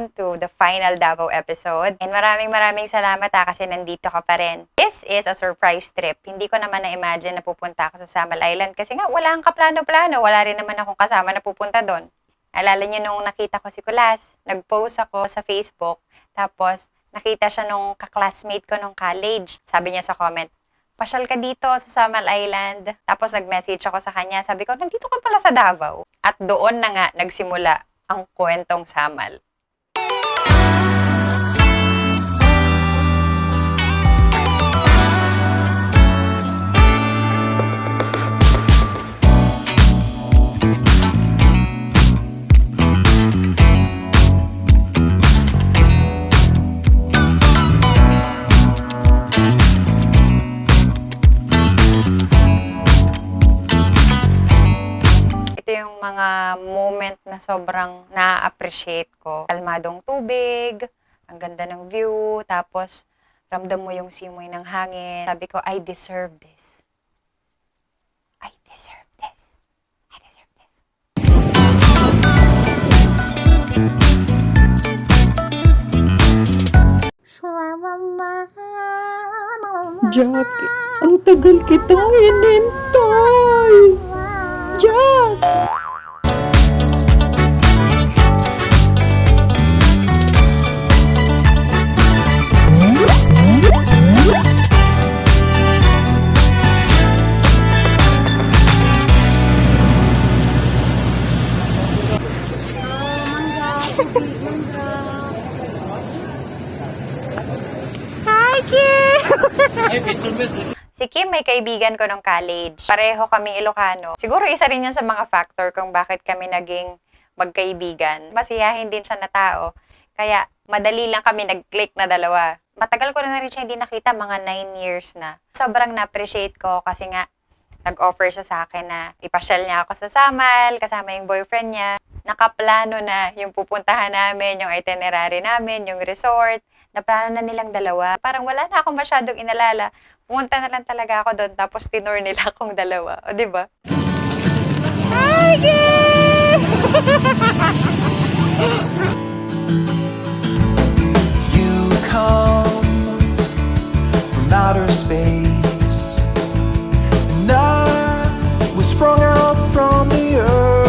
welcome to the final Davao episode. And maraming salamat kasi nandito ka pa rin. This is a surprise trip. Hindi ko naman na-imagine na pupunta ako sa Samal Island kasi nga wala ang kaplano-plano. Wala rin naman akong kasama na pupunta doon. Alala niyo nung nakita ko si Kulas, nag-post ako sa Facebook, tapos nakita siya nung kaklasmate ko nung college. Sabi niya sa comment, pasyal ka dito sa Samal Island. Tapos nag-message ako sa kanya. Sabi ko, nandito ka pala sa Davao. At doon na nga nagsimula ang kwentong Samal. Yung mga moment na sobrang na-appreciate ko. Kalmadong tubig, ang ganda ng view, tapos ramdam mo yung simoy ng hangin. Sabi ko, I deserve this. I deserve this. I deserve this. Jackie, ang tagal kitang hinintay. Jack! Hi, Kim! Si Kim may kaibigan ko nung college. Pareho kaming Ilocano. Siguro isa rin yan sa mga factor kung bakit kami naging magkaibigan. Masiyahin din siya na tao. Kaya madali lang kami nag-click na dalawa. Matagal ko na rin siya hindi nakita, mga 9 years na. Sobrang na-appreciate ko kasi nga nag-offer siya sa akin na ipasyal niya ako sa Samal, kasama yung boyfriend niya. Nakaplano na yung pupuntahan namin, yung itinerary namin, yung resort. Naplano na nilang dalawa. Parang wala na akong masyadong inalala. Pumunta na lang talaga ako doon, tapos tinur nila akong dalawa. O, diba? Hi, Kim! You come from outer space, and I was sprung out from the earth.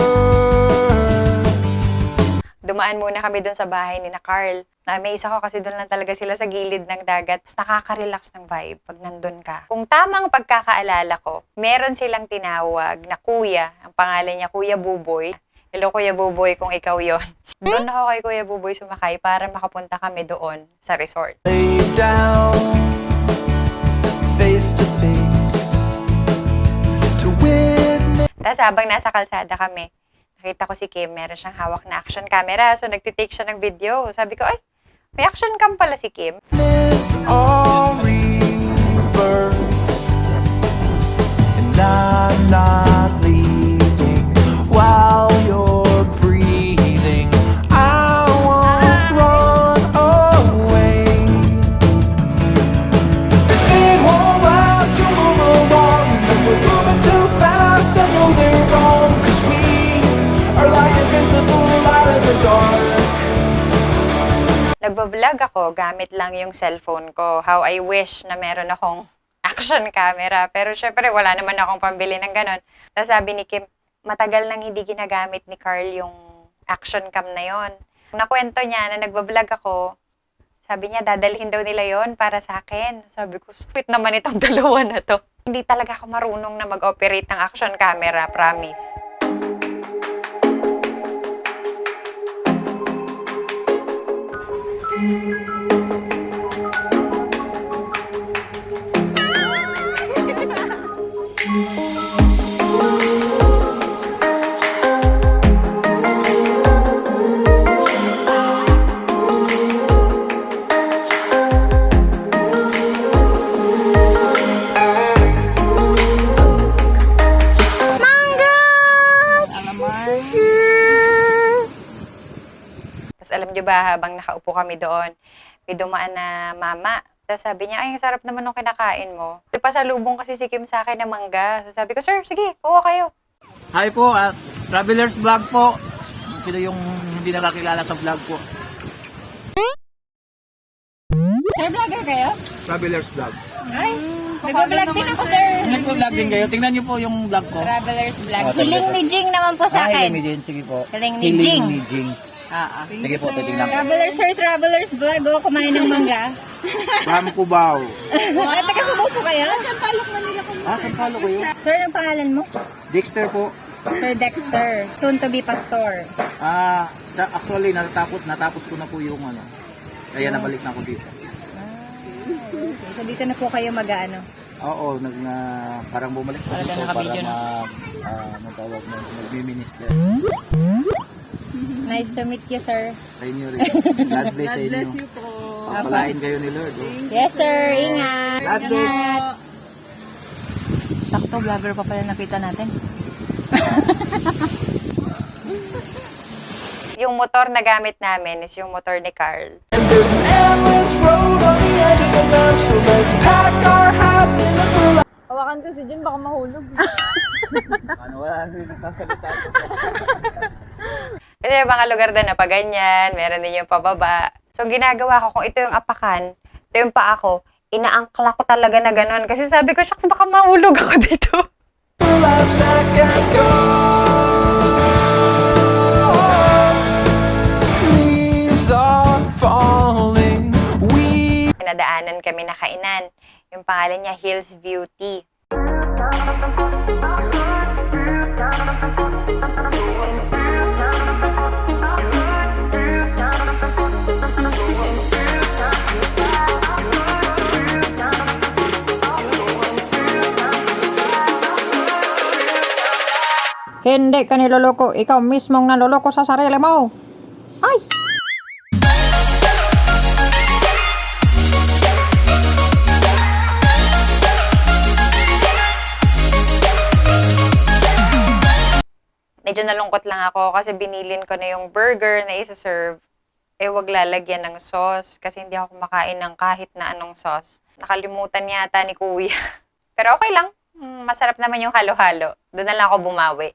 Dumaan muna kami doon sa bahay ni na Carl. Na-amaze ako kasi doon lang talaga sila sa gilid ng dagat. Tapos nakaka-relax ng vibe pag nandun ka. Kung tamang pagkakaalala ko, meron silang tinawag na kuya. Ang pangalan niya, Kuya Buboy. Hello, Kuya Buboy, kung ikaw yon. Doon ako kay Kuya Buboy sumakay para makapunta kami doon sa resort. Lay down, face to face, to witness. Tapos habang nasa kalsada kami, nakita ko si Kim, meron siyang hawak na action camera. So, nagtitake siya ng video. Sabi ko, ay, may action cam pala si Kim. All rebirth, and I'm not leaving while you're breathing. I won't run away. They say it won't last, you move along, but we're moving too fast. I know they're wrong, 'cause we are like invisible light in the dark. Nagbablog ako, gamit lang yung cellphone ko. How I wish na meron akong action camera. Pero syempre, wala naman akong pambili ng ganon. Tapos sabi ni Kim, matagal nang hindi ginagamit ni Carl yung action cam na yon. Nakwento niya na nagbablog ako, sabi niya, dadalhin daw nila yon para sa akin. Sabi ko, sweet naman itong dalawa na to. Hindi talaga ako marunong na mag-operate ng action camera, promise. Alam nyo ba, habang nakaupo kami doon, may dumaan na mama. Tapos sabi niya, ay, ang sarap naman nung kinakain mo. Pasalubong kasi si Kim sa akin ng mangga. So sabi ko, sir, sige, kuha kayo. Hi po, Traveler's Vlog po. Sino yung hindi nakakilala sa vlog po? Sir, vlogger kayo? Traveler's Vlog. Ay, nag-vlog din ako, sir. Nag-vlog din kayo. Tingnan niyo po yung vlog ko. Traveler's vlog. Oh, Hiling ni Jing naman po sa akin. Hiling ni Jing. Sige po. Hiling ni Jing. ni Jing. Sige po, titingnan ko. Traveler's vlog, oh, kumain ng mangga. From Cubao. Oh, taga Cubao po kayo? Sampalok Manila ko. Sampalo kayo? Sir, ang pangalan mo? Dexter po. Sir Dexter, soon to be pastor. Actually, natapos ko na po yung ano. Kaya nabalik na ako dito. So, dito na po kayo mag-ano? Oo, parang bumalik po dito para mag-minister. Nice to meet you, sir. Sa inyo rin. God bless sa inyo. God bless you po. Pagpalain kayo ni Lord. Oh. Yes, sir. Ingat. God bless. Ingat. Sakto, vlogger pa pala nakita natin. Yung motor na gamit namin is yung motor ni Carl. And there's an endless road on the edge of the map, so let's pack our hats in the moonlight. Hawakan ko si Jun, baka mahulog. Wala nang nagsasalita. Kasi yung mga lugar doon na pa ganyan, meron din yung pababa. So, ang ginagawa ko, kung ito yung apakan, ito yung paa ko, inaangkla ko talaga na ganun. Kasi sabi ko, shucks, baka mahulog ako dito. Lives that can go. Leaves are falling. Nadaanan kami na kainan. Yung pangalan niya, Hills Beauty. Hindi ka niloloko. Ikaw mismong naloloko sa sarili mo. Ay! Medyo nalungkot lang ako kasi binilin ko na yung burger na isa-serve. Wag lalagyan ng sauce kasi hindi ako kumakain ng kahit na anong sauce. Nakalimutan yata ni Kuya. Pero okay lang. Masarap naman yung halo-halo. Doon na lang ako bumawi.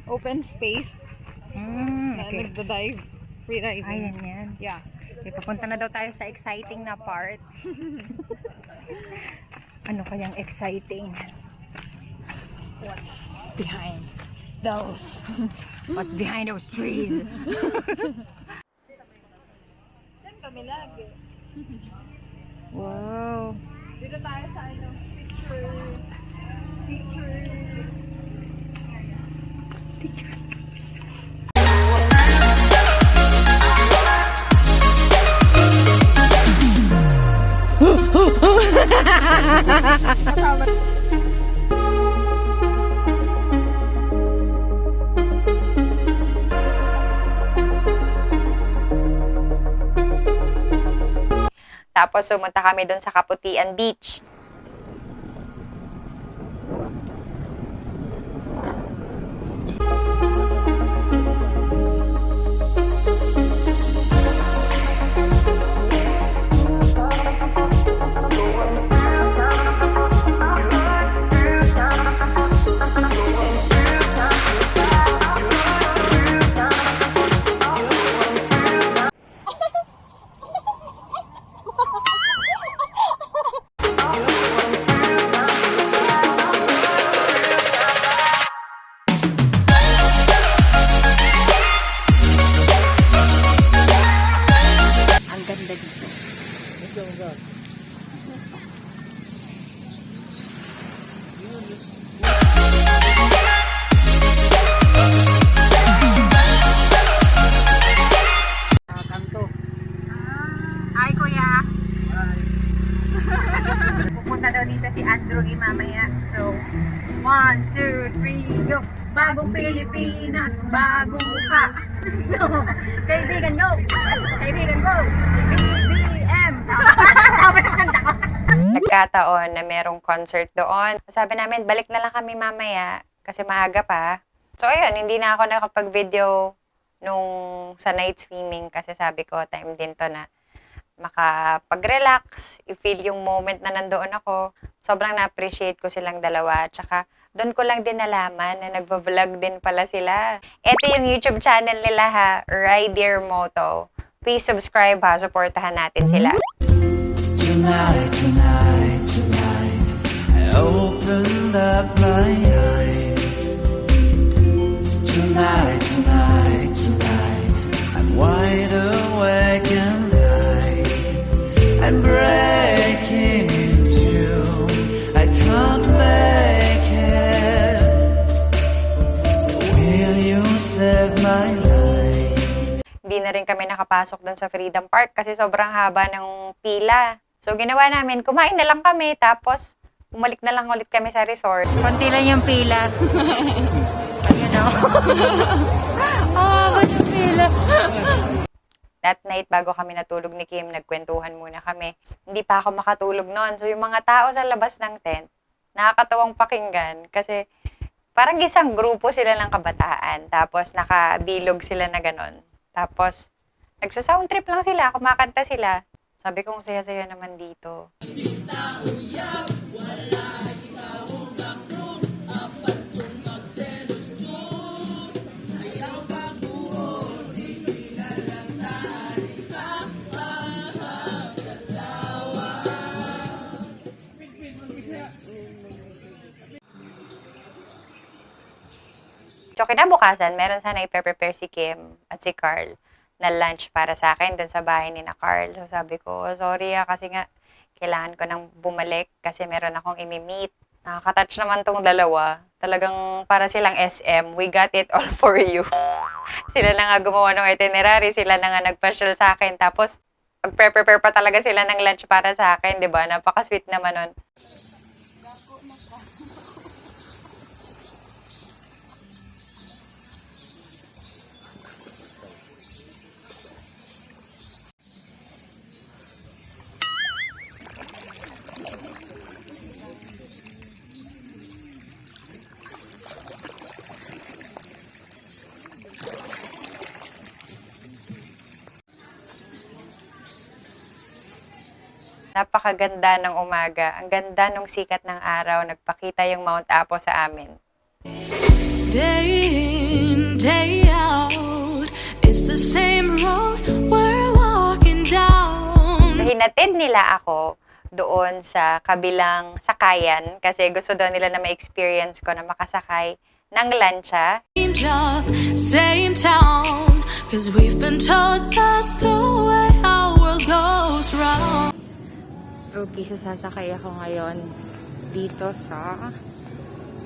Open space. Na Okay. nagda-dive. Free diving. Ayan yan. Yeah. Okay, papunta na daw tayo sa exciting na part. Ano kayang exciting? What's behind those? What's behind those trees? Saan kami lagi? Wow. Dito tayo sa ano, picture. Tapos sumunta kami doon sa Kaputian Beach. Ang ganda dito. Hi, Kuya. Pupunta daw dito si Andrew mamaya. So, 1, 2, 3, go! Bagong Pilipinas, bagong mukha. So, kaibigan, go! Kaibigan, go! BBM! Nagkataon na merong concert doon. Sabi namin, balik na lang kami mamaya kasi maaga pa. So, ayun, hindi na ako nakapag-video nung sa night swimming kasi sabi ko, time din to na makapag-relax, i-feel yung moment na nandoon ako. Sobrang na-appreciate ko silang dalawa. Tsaka, doon ko lang din nalaman na nagva-vlog din pala sila. Ito yung YouTube channel nila ha, Ride Your Moto. Please subscribe ha, supportahan natin sila. Tonight, tonight, tonight, I opened up my eyes. Tonight, tonight, tonight, I'm wide awake and I'm breaking into. I can't make it. So will you save my life? Hindi na rin kami nakapasok doon sa Freedom Park kasi sobrang haba ng pila. So, ginawa namin, kumain na lang kami, tapos bumalik na lang ulit kami sa resort. Konti lang yung pila. Ayun o. Oh, yung pila. That night, bago kami natulog ni Kim, nagkwentuhan muna kami. Hindi pa ako makatulog noon. So, yung mga tao sa labas ng tent, nakakatawang pakinggan kasi parang isang grupo sila ng kabataan. Tapos, nakabilog sila na ganon. Tapos, nagsa-sound trip lang sila, kumakanta sila. Sabi ko, saya-saya naman dito. So, kinabukasan, meron sana i-prepare si Kim at si Carl na lunch para sa akin dun sa bahay ni na Carl. So, sabi ko, sorry kasi nga, kailangan ko nang bumalik kasi meron akong imi-meet. Nakaka-touch naman tong dalawa. Talagang para silang SM, we got it all for you. Sila na nga gumawa ng itinerary, sila na nga nagpasyal sa akin. Tapos, mag-prepare pa talaga sila ng lunch para sa akin, di ba? Napaka-sweet naman nun. Napakaganda ng umaga. Ang ganda ng sikat ng araw. Nagpakita yung Mount Apo sa amin. Day in, day out, it's the same road we're walking down. So, hinatid nila ako doon sa kabilang sakayan kasi gusto daw nila na ma-experience ko na makasakay ng lancha. Same job, same town, 'cause we've been told that's the way our world goes round. Okay, so sasakay ako ngayon dito sa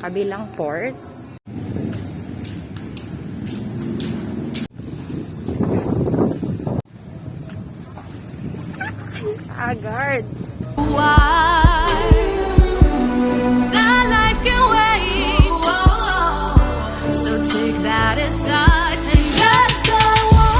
kabilang port. Agard! Why that life can wait? So take that aside and just go on.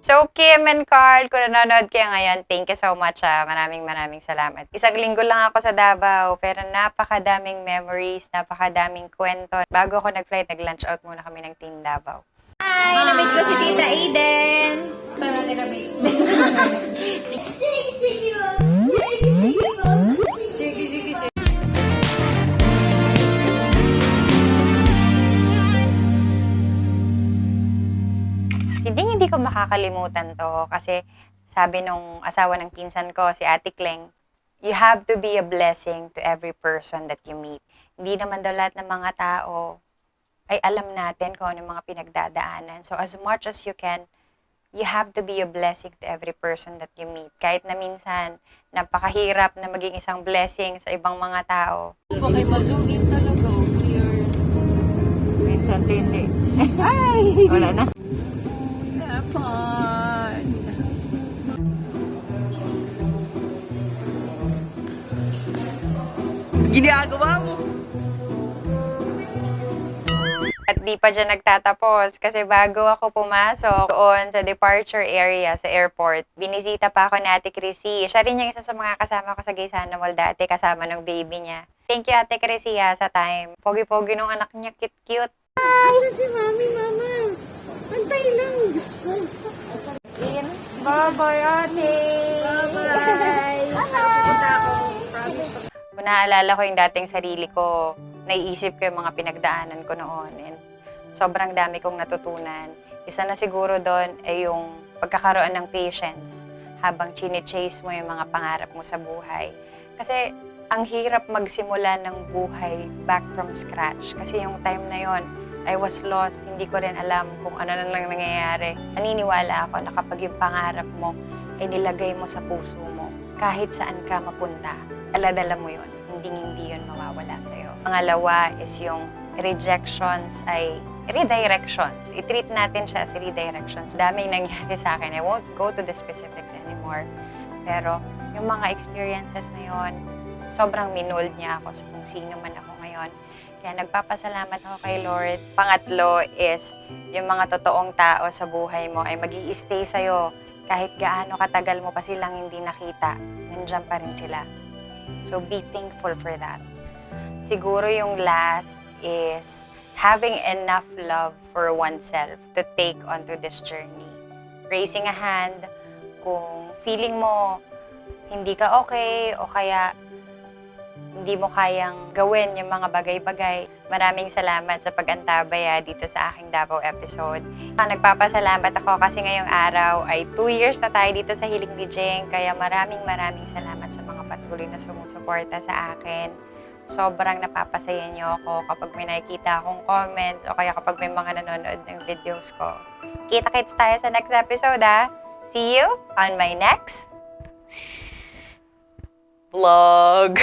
So, Kim and Carl, kung nanonood kayo ngayon, thank you so much. Maraming salamat. Isang linggo lang ako sa Davao, pero napakadaming memories, napakadaming kwento. Bago ako nag-flight, nag-lunch out muna kami ng Team Davao. Hi! Namit ko si Tita Aiden! Sana tinamit. Hindi ko makakalimutan to kasi sabi nung asawa ng pinsan ko, si Ate Kleng, you have to be a blessing to every person that you meet. Hindi naman daw lahat ng mga tao ay alam natin kung ano yung mga pinagdadaanan. So as much as you can, you have to be a blessing to every person that you meet. Kahit na minsan, napakahirap na maging isang blessing sa ibang mga tao. Bakit ma-zoom in talaga? Weird. Minsan hindi. Ay! Wala na. ginagawa mo? At di pa dyan nagtatapos kasi bago ako pumasok doon sa departure area sa airport, binisita pa ako ni Ate Chrissy. Siya rin yung isa sa mga kasama ko sa Gaysana Mall dati, kasama ng baby niya. Thank you Ate Chrissy sa time. Pogi-pogi nung anak niya, cute-cute. Asan si Mami, Mama? Antay lang, Diyos ko. Bye-bye, ate. Bye-bye. Kung naaalala ko yung dating sarili ko, naiisip ko yung mga pinagdaanan ko noon. And sobrang dami kong natutunan. Isa na siguro doon ay yung pagkakaroon ng patience habang chine-chase mo yung mga pangarap mo sa buhay. Kasi ang hirap magsimula ng buhay back from scratch. Kasi yung time na yon, I was lost. Hindi ko rin alam kung ano na lang nangyayari. Naniniwala ako na kapag yung pangarap mo ay nilagay mo sa puso mo, kahit saan ka mapunta, aladala mo yun. Hindi yun mawawala sa'yo. Pangalawa is yung rejections ay redirections. I-treat natin siya as redirections. Daming nangyari sa akin. I won't go to the specifics anymore. Pero yung mga experiences na yun, sobrang minold niya ako sa kung sino man ako ngayon. Kaya nagpapasalamat ako kay Lord. Pangatlo is yung mga totoong tao sa buhay mo ay mag-i-stay sa'yo kahit gaano katagal mo pa silang hindi nakita. Nandiyan pa rin sila. So be thankful for that. Siguro yung last is having enough love for oneself to take onto this journey. Raising a hand kung feeling mo hindi ka okay o kaya hindi mo kayang gawin yung mga bagay-bagay. Maraming salamat sa pag-antabay dito sa aking Davao episode. Nagpapasalamat ako kasi ngayong araw ay 2 years na tayo dito sa Hiling ni Jeng. Kaya maraming salamat sa mga patuloy na sumusuporta sa akin. Sobrang napapasaya niyo ako kapag may nakikita akong comments o kaya kapag may mga nanonood ng videos ko. Kita-kits tayo sa next episode See you on my next vlog.